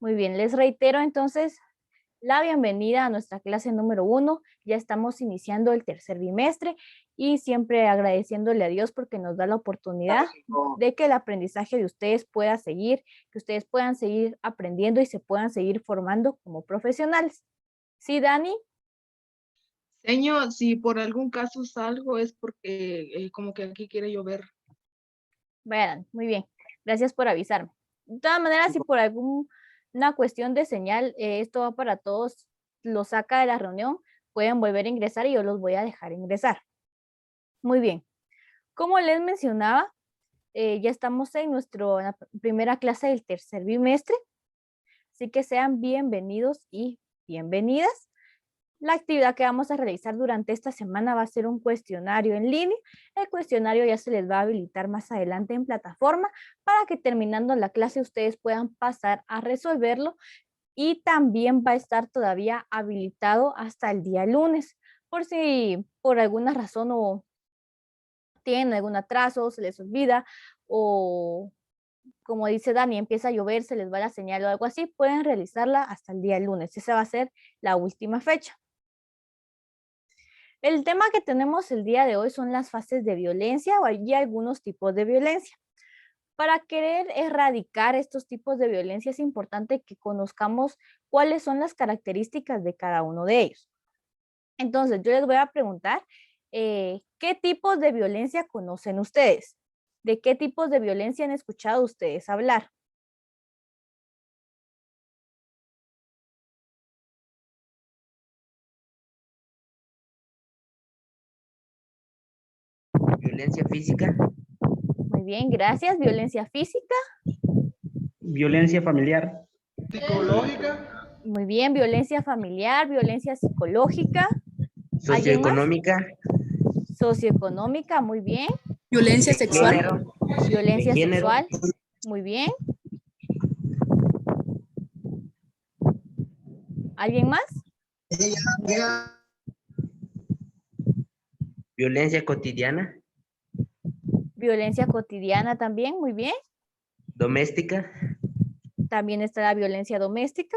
Muy bien, les reitero entonces la bienvenida a nuestra clase número 1. Ya estamos iniciando el tercer bimestre y siempre agradeciéndole a Dios porque nos da la oportunidad de que el aprendizaje de ustedes pueda seguir, que ustedes puedan seguir aprendiendo y se puedan seguir formando como profesionales. ¿Sí, Dani? Señor, si por algún caso salgo es porque como que aquí quiere llover. Vean, muy bien. Gracias por avisarme. De todas maneras, si por alguna cuestión de señal, esto va para todos, lo saca de la reunión, pueden volver a ingresar y yo los voy a dejar ingresar. Muy bien. Como les mencionaba, ya estamos en nuestra primera clase del tercer bimestre, así que sean bienvenidos y bienvenidas. La actividad que vamos a realizar durante esta semana va a ser un cuestionario en línea. El cuestionario ya se les va a habilitar más adelante en plataforma para que terminando la clase ustedes puedan pasar a resolverlo y también va a estar todavía habilitado hasta el día lunes. Por si por alguna razón o tienen algún atraso, se les olvida o como dice Dani, empieza a llover, se les va la señal o algo así, pueden realizarla hasta el día lunes. Esa va a ser la última fecha. El tema que tenemos el día de hoy son las fases de violencia y algunos tipos de violencia. Para querer erradicar estos tipos de violencia es importante que conozcamos cuáles son las características de cada uno de ellos. Entonces, yo les voy a preguntar, ¿qué tipos de violencia conocen ustedes? ¿De qué tipos de violencia han escuchado ustedes hablar? Violencia física, Muy bien, gracias. Violencia física. Violencia familiar, Psicológica, Muy bien, violencia familiar, violencia psicológica. ¿Alguien más? socioeconómica, Socioeconómica, muy bien. Violencia de sexual. género, de Violencia género, sexual, muy bien. ¿Alguien más? violencia cotidiana, Violencia cotidiana también, muy bien. doméstica, También está la violencia doméstica.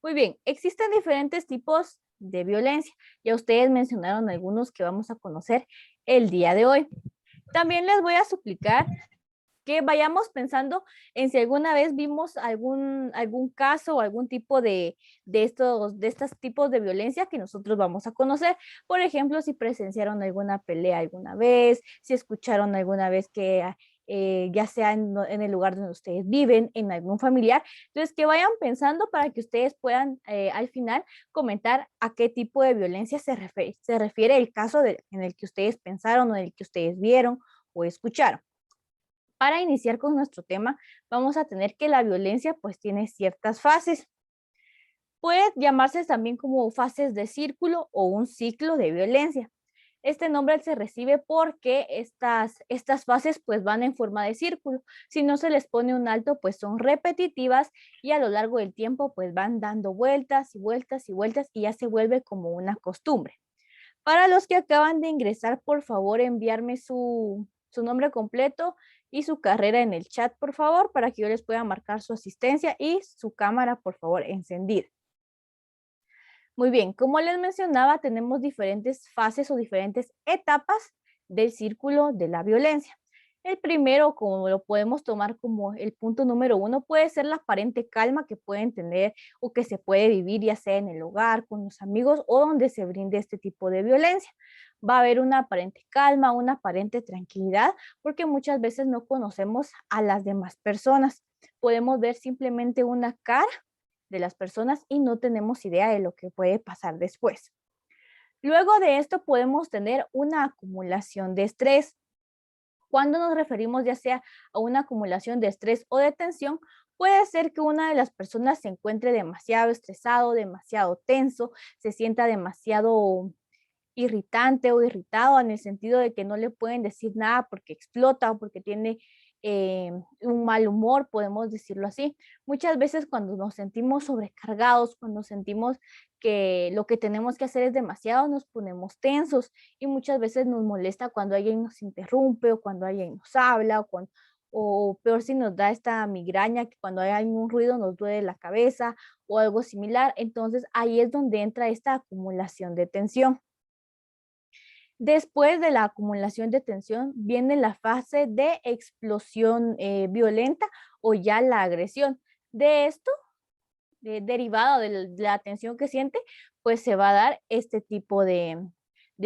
Muy bien, existen diferentes tipos de violencia. Ya ustedes mencionaron algunos que vamos a conocer el día de hoy. También les voy a suplicar que vayamos pensando en si alguna vez vimos algún caso o algún tipo de estos tipos de violencia que nosotros vamos a conocer. Por ejemplo, si presenciaron alguna pelea alguna vez, si escucharon alguna vez que ya sea en el lugar donde ustedes viven, en algún familiar. Entonces, que vayan pensando para que ustedes puedan al final comentar a qué tipo de violencia se refiere el caso en el que ustedes pensaron o en el que ustedes vieron o escucharon. Para iniciar con nuestro tema, vamos a tener que la violencia pues tiene ciertas fases. Puede llamarse también como fases de círculo o un ciclo de violencia. Este nombre se recibe porque estas fases pues van en forma de círculo. Si no se les pone un alto, pues son repetitivas y a lo largo del tiempo pues van dando vueltas y vueltas y vueltas y ya se vuelve como una costumbre. Para los que acaban de ingresar, por favor, enviarme su nombre completo y su carrera en el chat, por favor, para que yo les pueda marcar su asistencia y su cámara, por favor, encendida. Muy bien, como les mencionaba, tenemos diferentes fases o diferentes etapas del círculo de la violencia. El primero, como lo podemos tomar como el punto número 1, puede ser la aparente calma que pueden tener o que se puede vivir ya sea en el hogar, con los amigos o donde se brinde este tipo de violencia. Va a haber una aparente calma, una aparente tranquilidad, porque muchas veces no conocemos a las demás personas. Podemos ver simplemente una cara de las personas y no tenemos idea de lo que puede pasar después. Luego de esto podemos tener una acumulación de estrés. Cuando nos referimos ya sea a una acumulación de estrés o de tensión, puede ser que una de las personas se encuentre demasiado estresado, demasiado tenso, se sienta demasiado irritante o irritado en el sentido de que no le pueden decir nada porque explota o porque tiene un mal humor, podemos decirlo así. Muchas veces cuando nos sentimos sobrecargados, cuando sentimos que lo que tenemos que hacer es demasiado, nos ponemos tensos y muchas veces nos molesta cuando alguien nos interrumpe o cuando alguien nos habla o peor si nos da esta migraña, que cuando hay algún ruido nos duele la cabeza o algo similar. Entonces ahí es donde entra esta acumulación de tensión. Después de la acumulación de tensión viene la fase de explosión violenta o ya la agresión. De esto, derivado de la tensión que siente, pues se va a dar este tipo de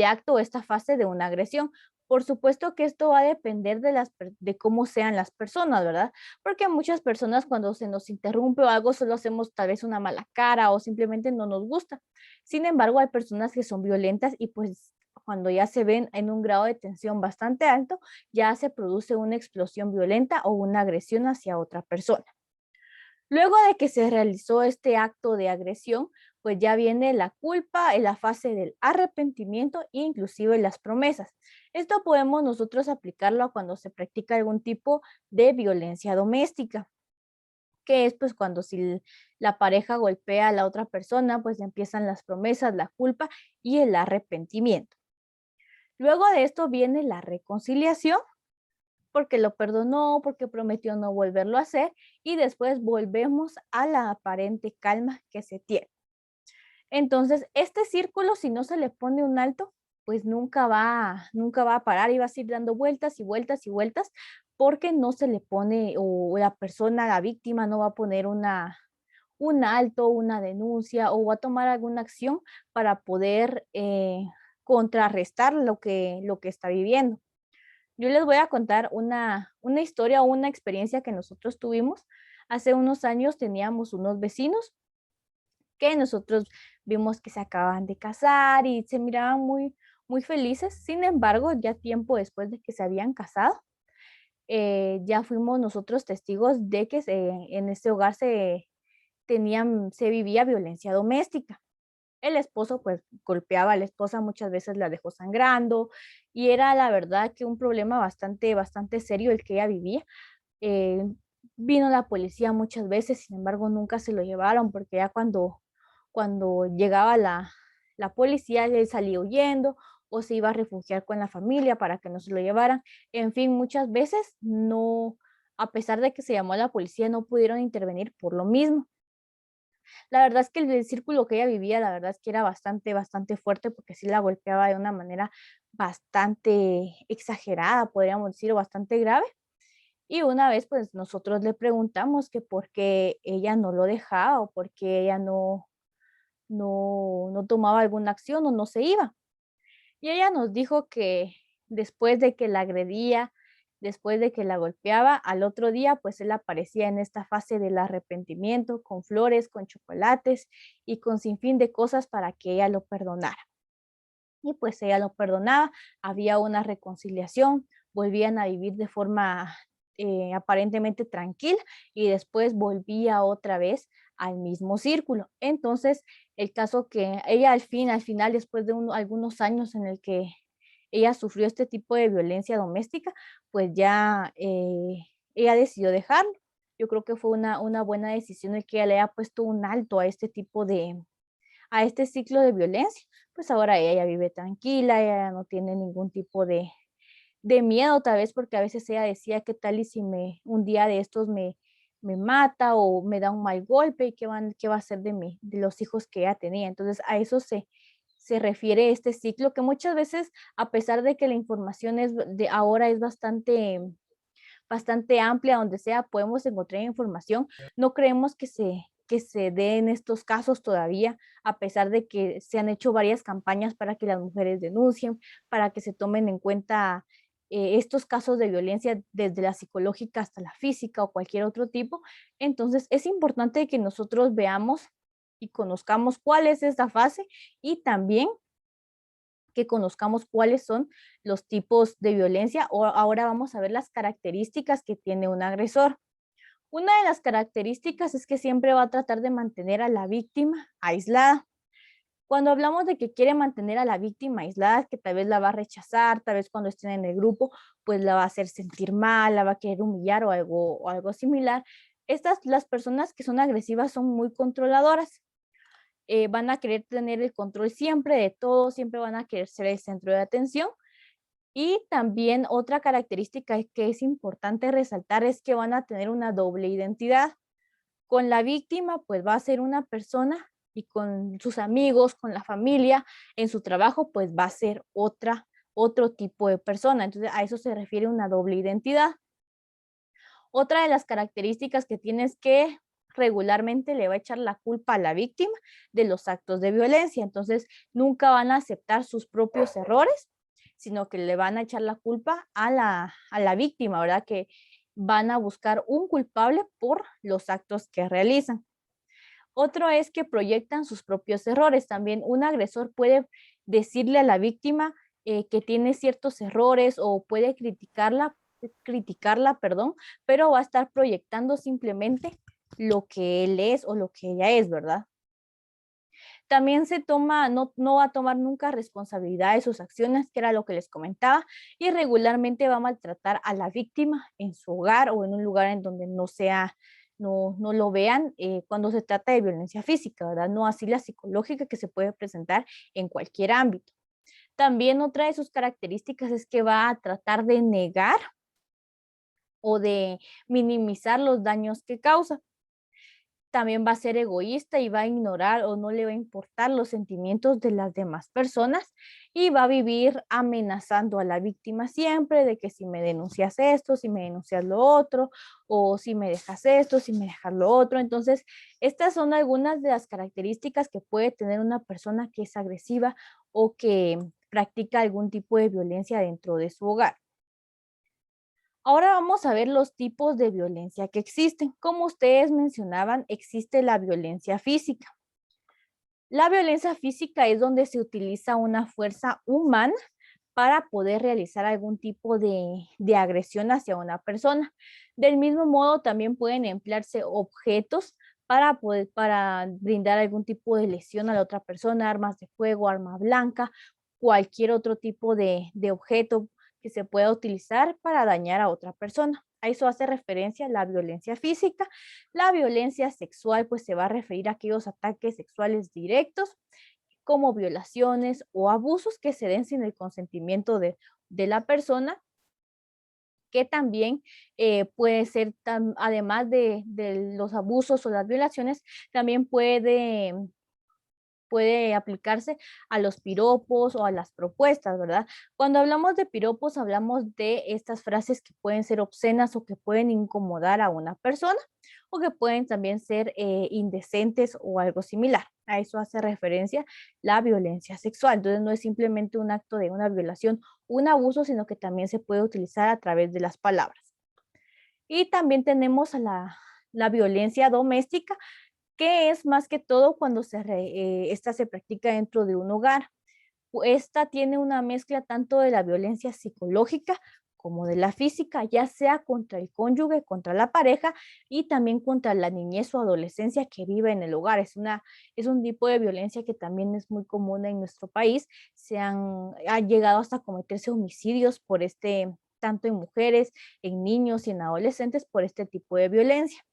acto, esta fase de una agresión. Por supuesto que esto va a depender de cómo sean las personas, ¿verdad? Porque muchas personas cuando se nos interrumpe o algo solo hacemos tal vez una mala cara o simplemente no nos gusta. Sin embargo, hay personas que son violentas y pues cuando ya se ven en un grado de tensión bastante alto, ya se produce una explosión violenta o una agresión hacia otra persona. Luego de que se realizó este acto de agresión, pues ya viene la culpa, en la fase del arrepentimiento e inclusive las promesas. Esto podemos nosotros aplicarlo a cuando se practica algún tipo de violencia doméstica, que es pues cuando si la pareja golpea a la otra persona, pues empiezan las promesas, la culpa y el arrepentimiento. Luego de esto viene la reconciliación, porque lo perdonó, porque prometió no volverlo a hacer, y después volvemos a la aparente calma que se tiene. Entonces, este círculo, si no se le pone un alto, pues nunca va a parar y va a seguir dando vueltas y vueltas y vueltas, porque no se le pone, o la persona, la víctima, no va a poner un alto, una denuncia, o va a tomar alguna acción para poder contrarrestar lo que está viviendo. Yo les voy a contar una historia o una experiencia que nosotros tuvimos. Hace unos años teníamos unos vecinos que nosotros vimos que se acababan de casar y se miraban muy, muy felices. Sin embargo, ya tiempo después de que se habían casado, ya fuimos nosotros testigos de que en ese hogar se vivía violencia doméstica. El esposo pues golpeaba a la esposa, muchas veces la dejó sangrando y era la verdad que un problema bastante, bastante serio el que ella vivía. Eh, Vino la policía muchas veces, sin embargo nunca se lo llevaron porque ya cuando llegaba la policía él salía huyendo o se iba a refugiar con la familia para que no se lo llevaran. En fin, muchas veces no, a pesar de que se llamó a la policía, no pudieron intervenir por lo mismo. La verdad es que el círculo que ella vivía, la verdad es que era bastante, bastante fuerte porque sí la golpeaba de una manera bastante exagerada, podríamos decir, o bastante grave. Y una vez, pues nosotros le preguntamos que por qué ella no lo dejaba o por qué ella no tomaba alguna acción o no se iba. Y ella nos dijo que después de que la agredía, después de que la golpeaba, al otro día pues él aparecía en esta fase del arrepentimiento, con flores, con chocolates y con sinfín de cosas para que ella lo perdonara. Y pues ella lo perdonaba, había una reconciliación, volvían a vivir de forma aparentemente tranquila y después volvía otra vez al mismo círculo. Entonces, el caso que ella al final, después de algunos años en el que ella sufrió este tipo de violencia doméstica, pues ya ella decidió dejarlo. Yo creo que fue una buena decisión el que ella le haya puesto un alto a este tipo a este ciclo de violencia. Pues ahora ella ya vive tranquila, ella ya no tiene ningún tipo de miedo, tal vez porque a veces ella decía, ¿qué tal y si un día de estos me mata o me da un mal golpe? ¿Qué va a hacer de los hijos que ella tenía? Entonces a eso se refiere este ciclo que muchas veces, a pesar de que la información de ahora es bastante amplia, donde sea podemos encontrar información, no creemos que se den estos casos todavía, a pesar de que se han hecho varias campañas para que las mujeres denuncien, para que se tomen en cuenta estos casos de violencia desde la psicológica hasta la física o cualquier otro tipo. Entonces es importante que nosotros veamos y conozcamos cuál es esta fase y también que conozcamos cuáles son los tipos de violencia. O ahora vamos a ver las características que tiene un agresor. Una de las características es que siempre va a tratar de mantener a la víctima aislada. Cuando hablamos de que quiere mantener a la víctima aislada, que tal vez la va a rechazar, tal vez cuando estén en el grupo, pues la va a hacer sentir mal, la va a querer humillar o algo similar. Las personas que son agresivas son muy controladoras. Van a querer tener el control siempre de todo, siempre van a querer ser el centro de atención Y también otra característica que es importante resaltar es que van a tener una doble identidad. Con la víctima, pues va a ser una persona y con sus amigos, con la familia, en su trabajo, pues va a ser otro tipo de persona. Entonces, a eso se refiere una doble identidad. Otra de las características que tiene es que regularmente le va a echar la culpa a la víctima de los actos de violencia. Entonces, nunca van a aceptar sus propios errores, sino que le van a echar la culpa a la víctima, ¿verdad? Que van a buscar un culpable por los actos que realizan. Otro es que proyectan sus propios errores. También un agresor puede decirle a la víctima que tiene ciertos errores o puede criticarla, perdón, pero va a estar proyectando simplemente lo que él es o lo que ella es, ¿verdad? También no va a tomar nunca responsabilidad de sus acciones, que era lo que les comentaba, y regularmente va a maltratar a la víctima en su hogar o en un lugar en donde no lo vean cuando se trata de violencia física, ¿verdad? No así la psicológica que se puede presentar en cualquier ámbito. También otra de sus características es que va a tratar de negar o de minimizar los daños que causa. También va a ser egoísta y va a ignorar o no le va a importar los sentimientos de las demás personas y va a vivir amenazando a la víctima siempre de que si me denuncias esto, si me denuncias lo otro, o si me dejas esto, si me dejas lo otro. Entonces, estas son algunas de las características que puede tener una persona que es agresiva o que practica algún tipo de violencia dentro de su hogar. Ahora vamos a ver los tipos de violencia que existen. Como ustedes mencionaban, existe la violencia física. La violencia física es donde se utiliza una fuerza humana para poder realizar algún tipo de agresión hacia una persona. Del mismo modo, también pueden emplearse objetos para brindar algún tipo de lesión a la otra persona, armas de fuego, arma blanca, cualquier otro tipo de objeto que se pueda utilizar para dañar a otra persona. A eso hace referencia la violencia física. La violencia sexual, pues se va a referir a aquellos ataques sexuales directos como violaciones o abusos que se den sin el consentimiento de la persona, que también puede ser, además de los abusos o las violaciones, también puede aplicarse a los piropos o a las propuestas, ¿verdad? Cuando hablamos de piropos, hablamos de estas frases que pueden ser obscenas o que pueden incomodar a una persona o que pueden también ser indecentes o algo similar. A eso hace referencia la violencia sexual. Entonces no es simplemente un acto de una violación, un abuso, sino que también se puede utilizar a través de las palabras. Y también tenemos a la violencia doméstica, que es más que todo cuando esta se practica dentro de un hogar. Esta tiene una mezcla tanto de la violencia psicológica como de la física, ya sea contra el cónyuge, contra la pareja y también contra la niñez o adolescencia que vive en el hogar. Es un tipo de violencia que también es muy común en nuestro país. Ha llegado hasta cometerse homicidios tanto en mujeres, en niños y en adolescentes por este tipo de violencia.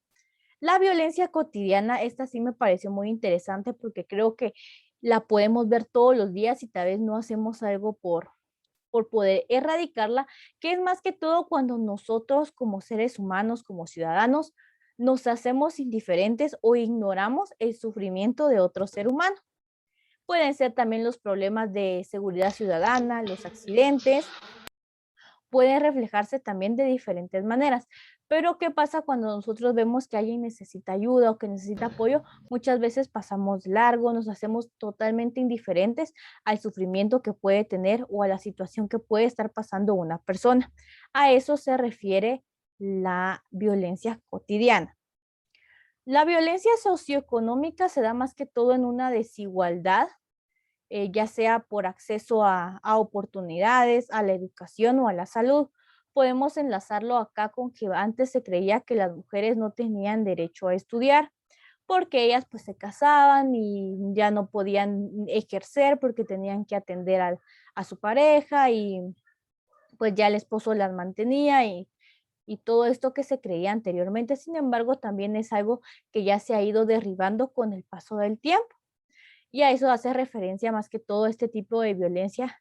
La violencia cotidiana, esta sí me pareció muy interesante porque creo que la podemos ver todos los días y tal vez no hacemos algo por poder erradicarla, que es más que todo cuando nosotros como seres humanos, como ciudadanos, nos hacemos indiferentes o ignoramos el sufrimiento de otro ser humano. Pueden ser también los problemas de seguridad ciudadana, los accidentes, pueden reflejarse también de diferentes maneras. Pero ¿qué pasa cuando nosotros vemos que alguien necesita ayuda o que necesita apoyo? Muchas veces pasamos largo, nos hacemos totalmente indiferentes al sufrimiento que puede tener o a la situación que puede estar pasando una persona. A eso se refiere la violencia cotidiana. La violencia socioeconómica se da más que todo en una desigualdad, ya sea por acceso a oportunidades, a la educación o a la salud. Podemos enlazarlo acá con que antes se creía que las mujeres no tenían derecho a estudiar porque ellas pues se casaban y ya no podían ejercer porque tenían que atender a su pareja y pues ya el esposo las mantenía y todo esto que se creía anteriormente. Sin embargo, también es algo que ya se ha ido derribando con el paso del tiempo. Y a eso hace referencia más que todo este tipo de violencia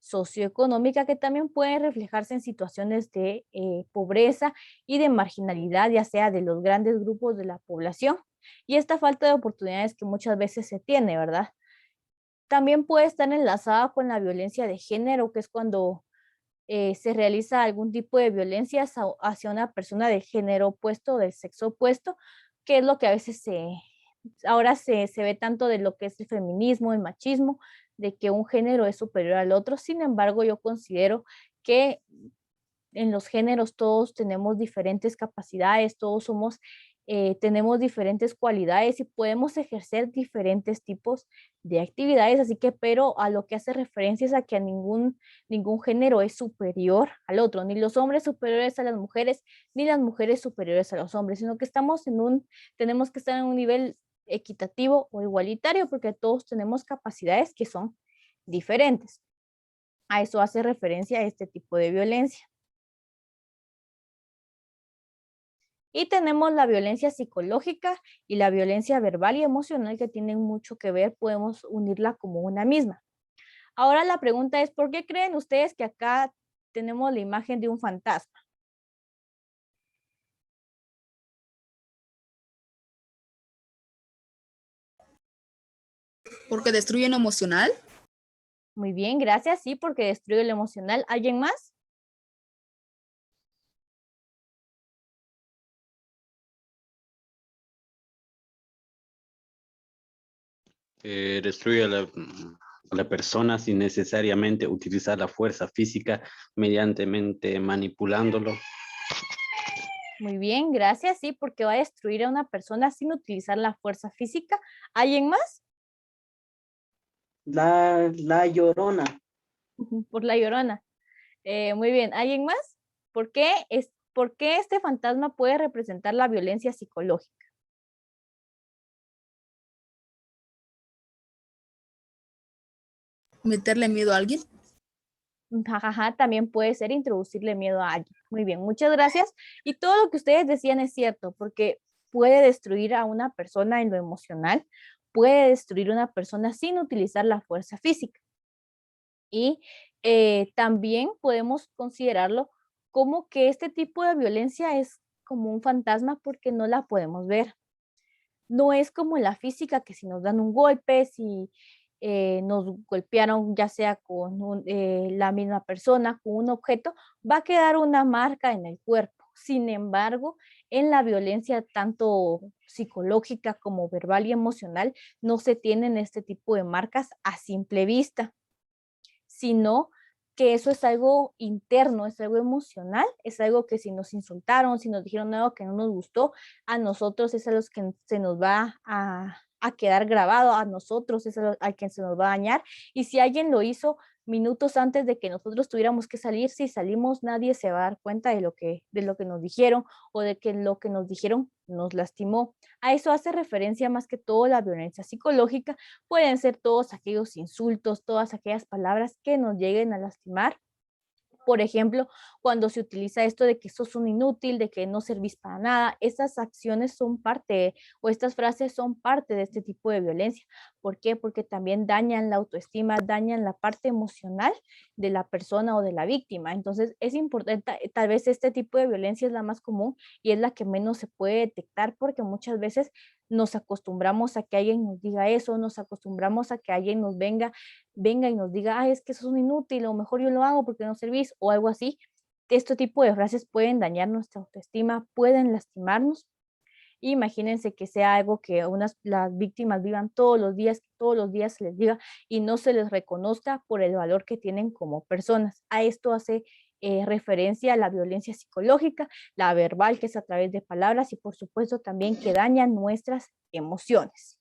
socioeconómica, que también puede reflejarse en situaciones de pobreza y de marginalidad, ya sea de los grandes grupos de la población, y esta falta de oportunidades que muchas veces se tiene, ¿verdad? También puede estar enlazada con la violencia de género, que es cuando se realiza algún tipo de violencia hacia una persona de género opuesto, del sexo opuesto, que es lo que a veces ahora se ve tanto de lo que es el feminismo, el machismo, de que un género es superior al otro. Sin embargo, yo considero que en los géneros todos tenemos diferentes capacidades, todos tenemos diferentes cualidades y podemos ejercer diferentes tipos de actividades, así que, pero a lo que hace referencia es a que ningún género es superior al otro, ni los hombres superiores a las mujeres, ni las mujeres superiores a los hombres, sino que tenemos que estar en un nivel equitativo o igualitario porque todos tenemos capacidades que son diferentes. A eso hace referencia este tipo de violencia. Y tenemos la violencia psicológica y la violencia verbal y emocional que tienen mucho que ver, podemos unirla como una misma. Ahora la pregunta es, ¿por qué creen ustedes que acá tenemos la imagen de un fantasma? Porque destruyen lo emocional. Muy bien, gracias. Sí, porque destruye lo emocional. ¿Alguien más? Destruye a la persona sin necesariamente utilizar la fuerza física, mediante manipulándolo. Muy bien, gracias. Sí, porque va a destruir a una persona sin utilizar la fuerza física. ¿Alguien más? La Llorona. Por la Llorona. Muy bien, ¿alguien más? ¿Por qué este fantasma puede representar la violencia psicológica? Meterle miedo a alguien. Jajaja, también puede ser introducirle miedo a alguien. Muy bien, muchas gracias. Y todo lo que ustedes decían es cierto, porque puede destruir a una persona en lo emocional, puede destruir a una persona sin utilizar la fuerza física. Y también podemos considerarlo como que este tipo de violencia es como un fantasma porque no la podemos ver. No es como la física, que si nos dan un golpe, si nos golpearon ya sea con la misma persona, con un objeto, va a quedar una marca en el cuerpo. Sin embargo, en la violencia tanto psicológica como verbal y emocional, no se tienen este tipo de marcas a simple vista, sino que eso es algo interno, es algo emocional, es algo que si nos insultaron, si nos dijeron algo que no nos gustó, a nosotros es a los que se nos va a quedar grabado, a nosotros es a quien se nos va a dañar. Y si alguien lo hizo minutos antes de que nosotros tuviéramos que salir, si salimos nadie se va a dar cuenta de lo que nos dijeron o de que lo que nos dijeron nos lastimó. A eso hace referencia más que todo la violencia psicológica. Pueden ser todos aquellos insultos, todas aquellas palabras que nos lleguen a lastimar. Por ejemplo, cuando se utiliza esto de que sos un inútil, de que no servís para nada, estas acciones son parte o estas frases son parte de este tipo de violencia. ¿Por qué? Porque también dañan la autoestima, dañan la parte emocional de la persona o de la víctima. Entonces, es importante, tal vez este tipo de violencia es la más común y es la que menos se puede detectar porque muchas veces nos acostumbramos a que alguien nos diga eso, nos acostumbramos a que alguien nos venga y nos diga, ay, es que eso es un inútil, o mejor yo lo hago porque no servís, o algo así. Este tipo de frases pueden dañar nuestra autoestima, pueden lastimarnos. Imagínense que sea algo que las víctimas vivan todos los días, que todos los días se les diga y no se les reconozca por el valor que tienen como personas. A esto hace referencia a la violencia psicológica, la verbal, que es a través de palabras, y por supuesto también que daña nuestras emociones.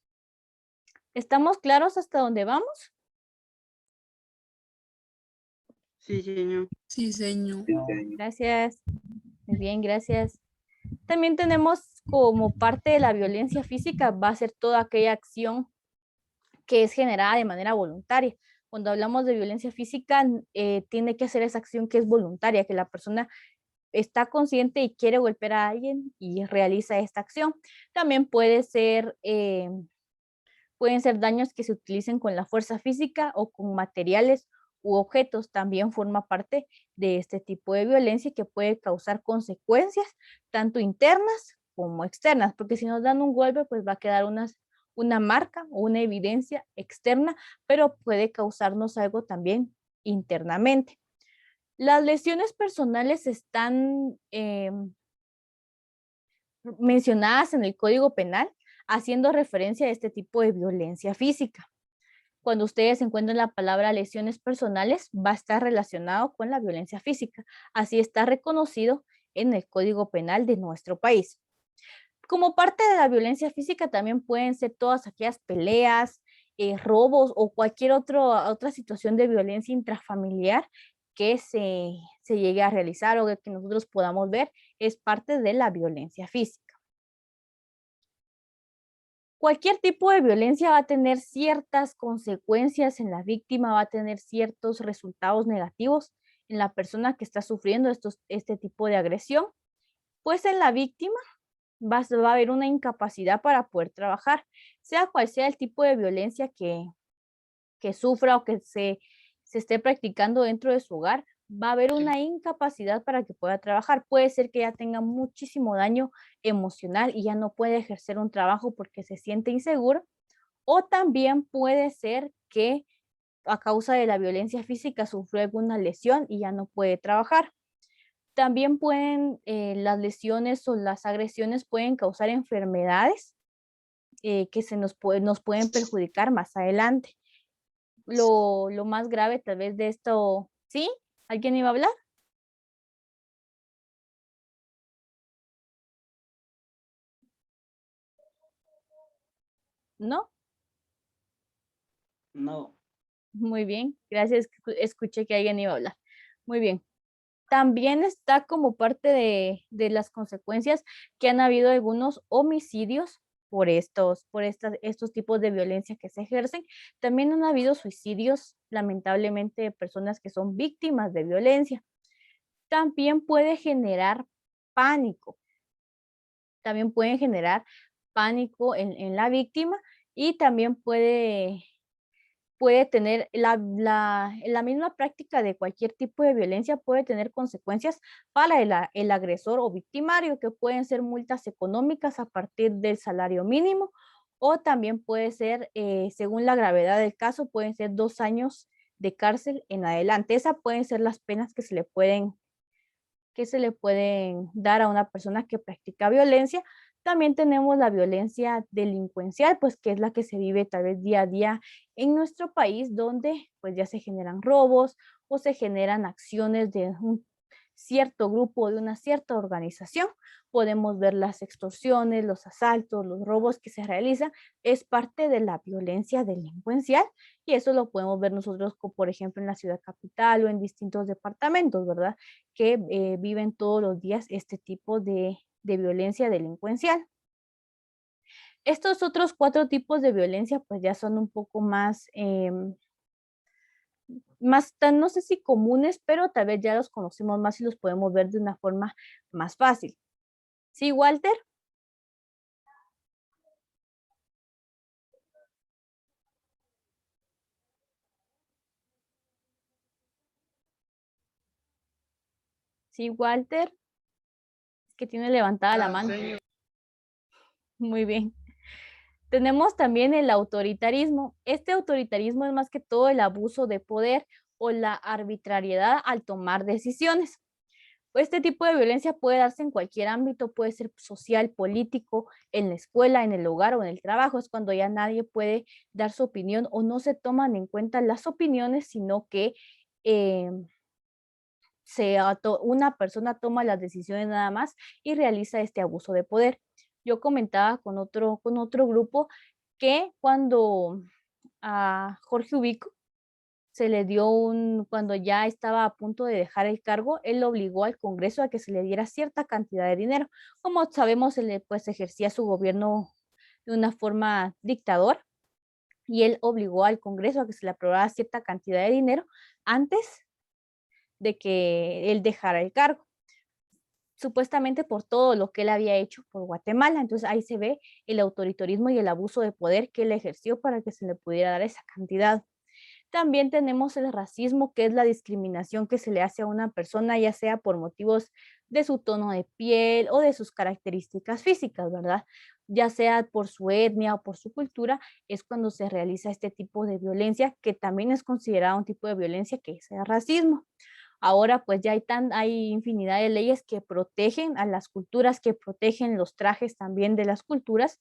¿Estamos claros hasta dónde vamos? Sí, señor. Sí, señor. Gracias. Muy bien, gracias. También tenemos como parte de la violencia física, va a ser toda aquella acción que es generada de manera voluntaria. Cuando hablamos de violencia física, tiene que ser esa acción que es voluntaria, que la persona está consciente y quiere golpear a alguien y realiza esta acción. También pueden ser daños que se utilicen con la fuerza física o con materiales u objetos también forma parte de este tipo de violencia que puede causar consecuencias tanto internas como externas, porque si nos dan un golpe, pues va a quedar una marca o una evidencia externa, pero puede causarnos algo también internamente. Las lesiones personales están mencionadas en el Código Penal, haciendo referencia a este tipo de violencia física. Cuando ustedes encuentren la palabra lesiones personales, va a estar relacionado con la violencia física. Así está reconocido en el Código Penal de nuestro país. Como parte de la violencia física también pueden ser todas aquellas peleas, robos o cualquier otra situación de violencia intrafamiliar que se llegue a realizar o que nosotros podamos ver, es parte de la violencia física. Cualquier tipo de violencia va a tener ciertas consecuencias en la víctima, va a tener ciertos resultados negativos en la persona que está sufriendo este tipo de agresión. Pues en la víctima va a haber una incapacidad para poder trabajar, sea cual sea el tipo de violencia que sufra o que se esté practicando dentro de su hogar, va a haber una incapacidad para que pueda trabajar. Puede ser que ya tenga muchísimo daño emocional y ya no puede ejercer un trabajo porque se siente inseguro, o también puede ser que a causa de la violencia física sufrió alguna lesión y ya no puede trabajar. También las lesiones o las agresiones pueden causar enfermedades que nos pueden perjudicar más adelante. Lo más grave tal vez de esto, ¿sí? ¿Alguien iba a hablar? ¿No? No. Muy bien, gracias. Escuché que alguien iba a hablar. Muy bien. También está como parte de las consecuencias que han habido algunos homicidios por estos tipos de violencia que se ejercen. También han habido suicidios, lamentablemente, de personas que son víctimas de violencia. También puede generar pánico. También pueden generar pánico en la víctima y también puede tener la misma práctica de cualquier tipo de violencia puede tener consecuencias para el agresor o victimario, que pueden ser multas económicas a partir del salario mínimo, o también puede ser, según la gravedad del caso, pueden ser 2 años de cárcel en adelante. Esas pueden ser las penas que se le pueden dar a una persona que practica violencia. También tenemos la violencia delincuencial, pues que es la que se vive tal vez día a día en nuestro país, donde pues ya se generan robos o se generan acciones de un cierto grupo, de una cierta organización. Podemos ver las extorsiones, los asaltos, los robos que se realizan. Es parte de la violencia delincuencial y eso lo podemos ver nosotros, por ejemplo, en la ciudad capital o en distintos departamentos, ¿verdad? Que viven todos los días este tipo de violencia delincuencial. Estos otros 4 tipos de violencia pues ya son un poco más, no sé si comunes, pero tal vez ya los conocemos más y los podemos ver de una forma más fácil. ¿Sí, Walter? ¿Sí, Walter? Es que tiene levantada la mano. Muy bien. Tenemos también el autoritarismo. Este autoritarismo es más que todo el abuso de poder o la arbitrariedad al tomar decisiones. Este tipo de violencia puede darse en cualquier ámbito, puede ser social, político, en la escuela, en el hogar o en el trabajo. Es cuando ya nadie puede dar su opinión o no se toman en cuenta las opiniones, sino que una persona toma las decisiones nada más y realiza este abuso de poder. Yo comentaba con otro grupo que cuando a Jorge Ubico se le dio cuando ya estaba a punto de dejar el cargo, él obligó al Congreso a que se le diera cierta cantidad de dinero. Como sabemos, él pues ejercía su gobierno de una forma dictadora y él obligó al Congreso a que se le aprobara cierta cantidad de dinero antes de que él dejara el cargo, supuestamente por todo lo que él había hecho por Guatemala. Entonces ahí se ve el autoritarismo y el abuso de poder que él ejerció para que se le pudiera dar esa cantidad. También tenemos el racismo, que es la discriminación que se le hace a una persona, ya sea por motivos de su tono de piel o de sus características físicas, ¿verdad? Ya sea por su etnia o por su cultura, es cuando se realiza este tipo de violencia, que también es considerado un tipo de violencia, que es el racismo. Ahora pues ya hay infinidad de leyes que protegen a las culturas, que protegen los trajes también de las culturas,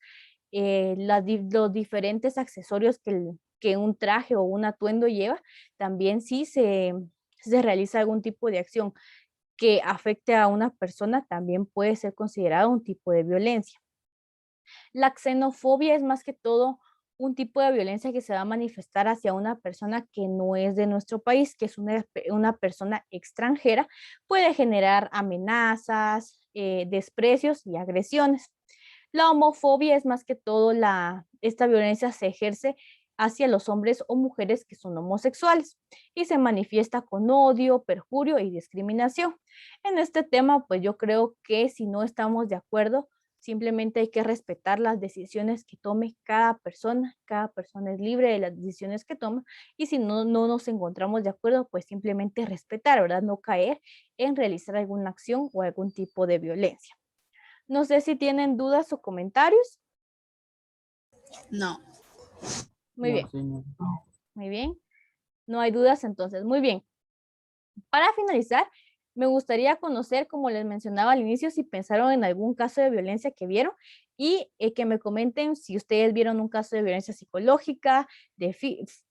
los diferentes accesorios que un traje o un atuendo lleva. También si se realiza algún tipo de acción que afecte a una persona, también puede ser considerado un tipo de violencia. La xenofobia es más que todo un tipo de violencia que se va a manifestar hacia una persona que no es de nuestro país, que es una persona extranjera. Puede generar amenazas, desprecios y agresiones. La homofobia es más que todo esta violencia se ejerce hacia los hombres o mujeres que son homosexuales y se manifiesta con odio, perjurio y discriminación. En este tema, pues yo creo que si no estamos de acuerdo, simplemente hay que respetar las decisiones que tome cada persona es libre de las decisiones que toma, y si no nos encontramos de acuerdo, pues simplemente respetar, ¿verdad? No caer en realizar alguna acción o algún tipo de violencia. No sé si tienen dudas o comentarios. No. Muy bien, señor. muy bien. No hay dudas, entonces, muy bien. Para finalizar, me gustaría conocer, como les mencionaba al inicio, si pensaron en algún caso de violencia que vieron y que me comenten si ustedes vieron un caso de violencia psicológica, de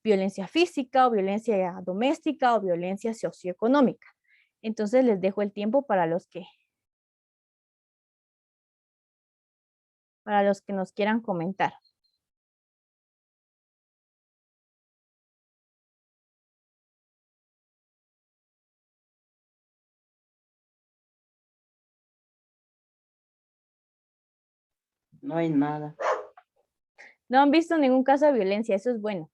violencia física o violencia doméstica o violencia socioeconómica. Entonces les dejo el tiempo para los que nos quieran comentar. No hay nada. No han visto ningún caso de violencia, eso es bueno.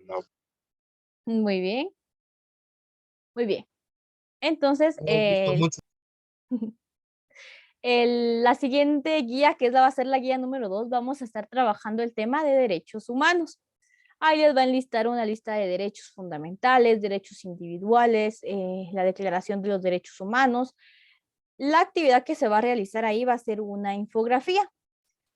No. Muy bien. Muy bien. Entonces, la siguiente guía, que va a ser la guía número 2, vamos a estar trabajando el tema de derechos humanos. Ahí les va a enlistar una lista de derechos fundamentales, derechos individuales, la Declaración de los Derechos Humanos. La actividad que se va a realizar ahí va a ser una infografía.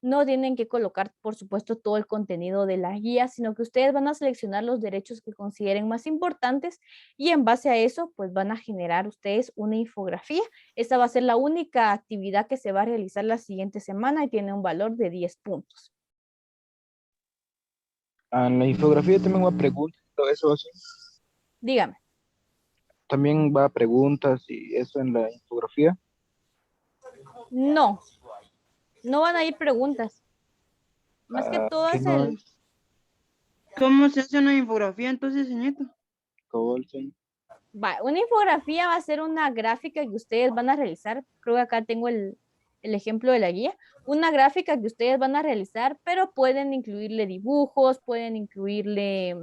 No tienen que colocar, por supuesto, todo el contenido de la guía, sino que ustedes van a seleccionar los derechos que consideren más importantes y en base a eso, pues van a generar ustedes una infografía. Esta va a ser la única actividad que se va a realizar la siguiente semana y tiene un valor de 10 puntos. En la infografía también va a preguntas, todo eso así. Dígame. También va a preguntas y eso en la infografía. No, no van a ir preguntas. Más que todo ¿Qué es no el... es? ¿Cómo se hace una infografía entonces, señorito? Cabal, sí. Una infografía va a ser una gráfica que ustedes van a realizar. Creo que acá tengo el ejemplo de la guía. Una gráfica que ustedes van a realizar, pero pueden incluirle dibujos, pueden incluirle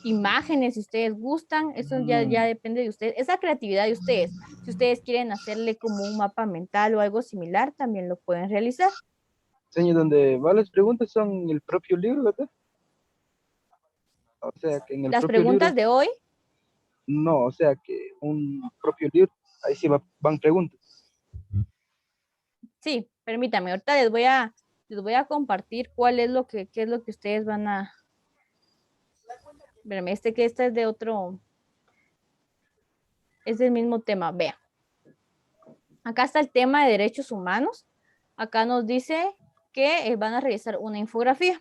imágenes si ustedes gustan. Eso ya depende de ustedes. Esa creatividad de ustedes. Si ustedes quieren hacerle como un mapa mental o algo similar, también lo pueden realizar. Señor, donde va las preguntas son en el propio libro, ¿verdad? O sea, que en el Las propio preguntas libro, de hoy, no, o sea, que un propio libro, ahí sí van preguntas. sí, permítame, ahorita les voy a compartir qué es lo que ustedes van a... Espérame, este es de otro... Es del mismo tema, vean. Acá está el tema de derechos humanos. Acá nos dice que van a realizar una infografía.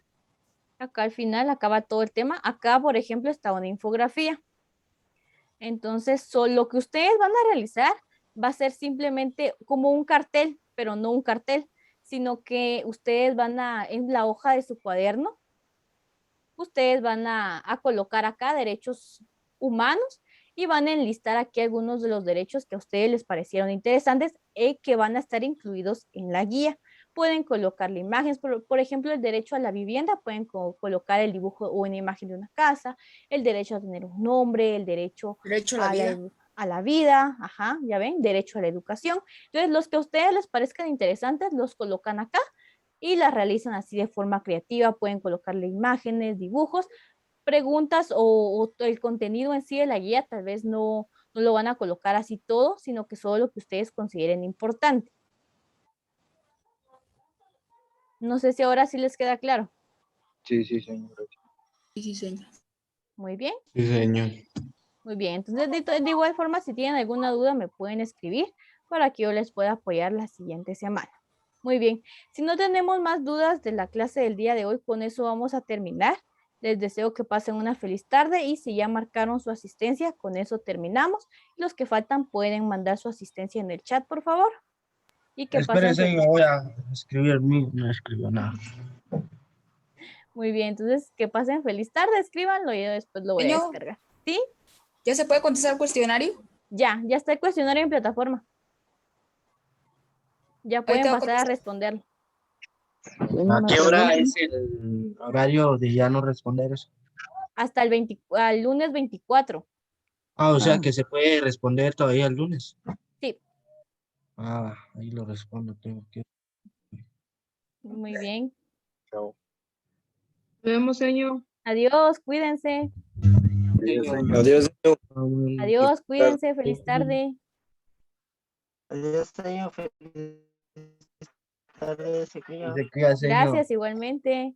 Acá al final acaba todo el tema. Acá, por ejemplo, está una infografía. Entonces, lo que ustedes van a realizar va a ser simplemente como un cartel, pero no un cartel, sino que ustedes en la hoja de su cuaderno, ustedes van a colocar acá derechos humanos y van a enlistar aquí algunos de los derechos que a ustedes les parecieron interesantes y que van a estar incluidos en la guía. Pueden colocarle imágenes, por ejemplo, el derecho a la vivienda, pueden colocar el dibujo o una imagen de una casa, el derecho a tener un nombre, el derecho Derecho a la vida. a la vida, ajá, ya ven, derecho a la educación. Entonces, los que a ustedes les parezcan interesantes, los colocan acá y las realizan así de forma creativa. Pueden colocarle imágenes, dibujos, preguntas o el contenido en sí de la guía. Tal vez no lo van a colocar así todo, sino que solo lo que ustedes consideren importante. No sé si ahora sí les queda claro. Sí, sí, señor. Gracias. Sí, sí, señor. Muy bien. Sí, señor. Muy bien, entonces de igual forma, si tienen alguna duda, me pueden escribir para que yo les pueda apoyar la siguiente semana. Muy bien, si no tenemos más dudas de la clase del día de hoy, con eso vamos a terminar. Les deseo que pasen una feliz tarde y si ya marcaron su asistencia, con eso terminamos. Los que faltan pueden mandar su asistencia en el chat, por favor. Y que pasen Espérese, feliz. yo voy a escribir no escribo nada. Muy bien, entonces que pasen feliz tarde, escríbanlo y yo después lo voy a Señor. descargar. ¿Sí? ¿Ya se puede contestar el cuestionario? Ya está el cuestionario en plataforma. Ya pueden Ahorita voy a pasar a contestar. responderlo. ¿A qué hora es el horario de ya no responder eso? Hasta al lunes 24. Ah, o sea que se puede responder todavía el lunes. Sí, Ah, ahí lo respondo, tengo que. muy bien. Chao. Nos vemos, señor. Adiós, cuídense. Adiós. Adiós, cuídense. Feliz tarde. Adiós, señor. Feliz tarde, se cuida. Se cuida, señor. Gracias igualmente.